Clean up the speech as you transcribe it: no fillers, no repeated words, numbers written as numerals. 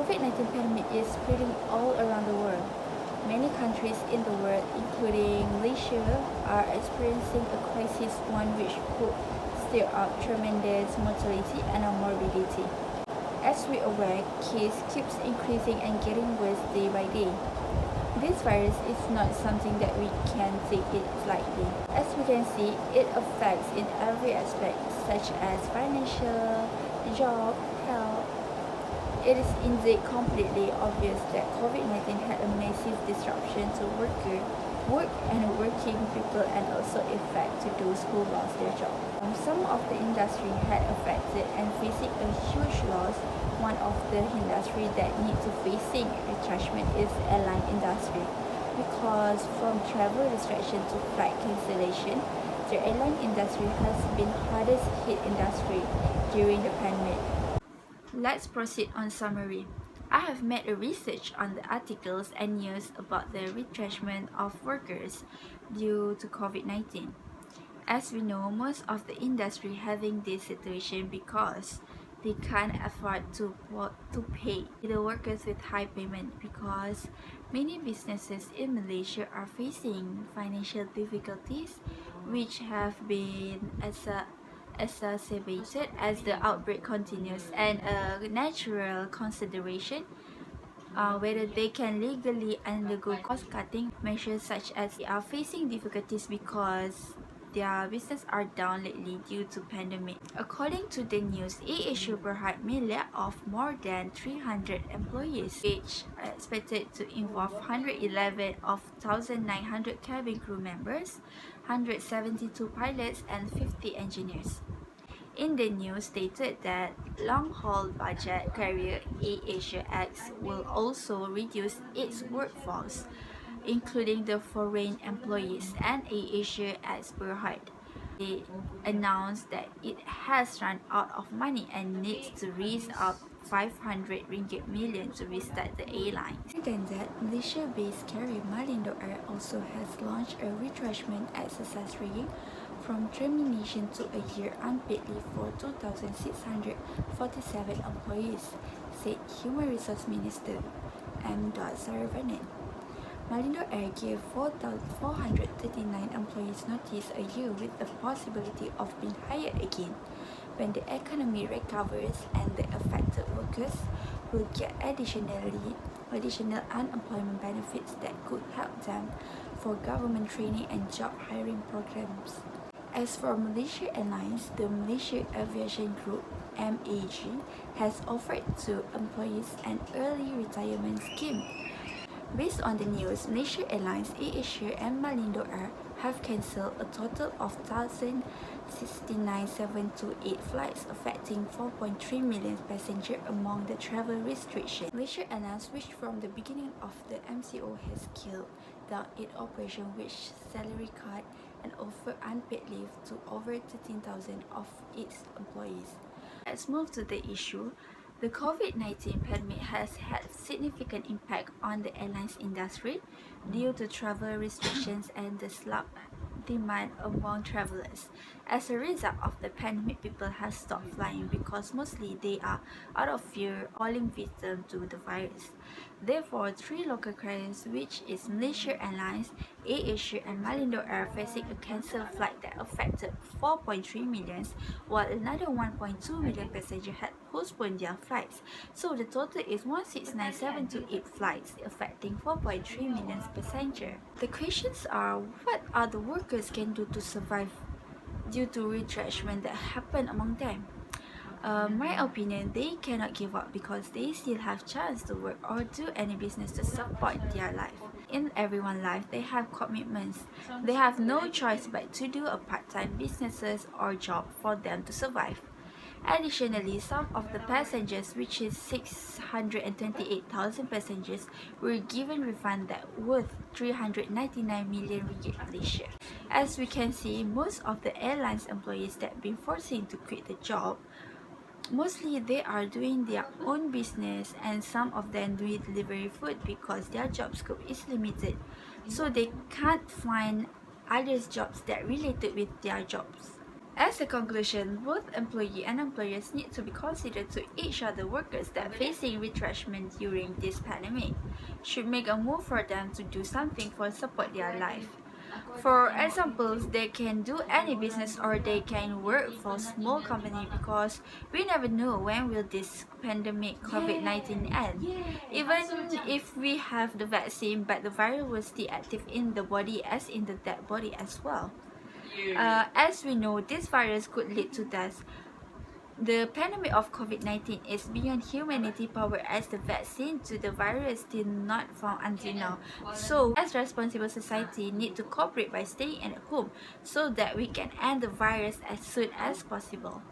COVID-19 pandemic is spreading all around the world. Many countries in the world, including Malaysia, are experiencing a crisis, one which could stir up tremendous mortality and morbidity. As we are aware, case keeps increasing and getting worse day by day. This virus is not something that we can take it lightly. As we can see, it affects in every aspect, such as financial, job, health. It is indeed completely obvious that COVID-19 had a massive disruption to work and working people, and also effect to those who lost their job. Some of the industry had affected and facing a huge loss. One of the industry that need to facing retrenchment is airline industry, because from travel restriction to flight cancellation, the airline industry has been hardest hit industry during the pandemic. Let's proceed on summary. I have made a research on the articles and news about the retrenchment of workers due to COVID-19. As we know, most of the industry having this situation because they can't afford to pay the workers with high payment, because many businesses in Malaysia are facing financial difficulties which have been exacerbated as the outbreak continues, and a natural consideration whether they can legally undergo cost-cutting measures, such as they are facing difficulties because their business are down lately due to pandemic. According to the news, AirAsia Berhad may lay off more than 300 employees, which are expected to involve 111 of 1,900 cabin crew members, 172 pilots, and 50 engineers. In the news stated that long-haul budget carrier AirAsia X will also reduce its workforce, including the foreign employees, and AirAsia X Berhad. They announced that it has run out of money and needs to raise up 500 ringgit million to restart the airline. Other than that, Malaysia-based carrier Malindo Air also has launched a retrenchment exercise ranging from termination to a year unpaid leave for 2,647 employees, said Human Resource Minister M. Saravanan. Malindo Air gave 439 employees notice a year with the possibility of being hired again. When the economy recovers, and the affected workers will get additional unemployment benefits that could help them for government training and job hiring programs. As for Malaysia Airlines, the Malaysia Aviation Group (MAG) has offered to employees an early retirement scheme. Based on the news, Malaysia Airlines, AirAsia, and Malindo Air have cancelled a total of 1,069,728 flights, affecting 4.3 million passengers among the travel restrictions. Malaysia Airlines, which from the beginning of the MCO has scaled down its operation, which salary cut and offer unpaid leave to over 13,000 of its employees. Let's move to the issue. The COVID-19 pandemic has had significant impact on the airlines industry due to travel restrictions and the slump demand among travelers. As a result of the pandemic, people have stopped flying because mostly they are out of fear falling victim to the virus. Therefore, three local carriers, which is Malaysia Airlines, AirAsia, and Malindo Air, facing a cancelled flight that affected 4.3 million, while another 1.2 million passengers had postponed their flights. So the total is 169,728 flights, affecting 4.3 million passengers. The questions are, what are the workers can do to survive due to retrenchment that happened among them? My opinion, they cannot give up because they still have chance to work or do any business to support their life. In everyone's life, they have commitments. They have no choice but to do a part-time businesses or job for them to survive. Additionally, some of the passengers, which is 628,000 passengers, were given refund that worth 399 million ringgit Malaysia. As we can see, most of the airlines employees that been forced to quit the job, mostly they are doing their own business, and some of them do delivery food because their job scope is limited, so they can't find other jobs that related with their jobs. As a conclusion, both employee and employers need to be considerate to each other. Workers that facing retrenchment during this pandemic should make a move for them to do something for support their life. For example, they can do any business or they can work for small company because we never know when will this pandemic COVID-19 end. Even if we have the vaccine, but the virus will still active in the body as in the dead body as well. As we know, this virus could lead to death. The pandemic of COVID-19 is beyond humanity power as the vaccine to the virus still not found until now. So, as responsible society need to cooperate by staying at home so that we can end the virus as soon as possible.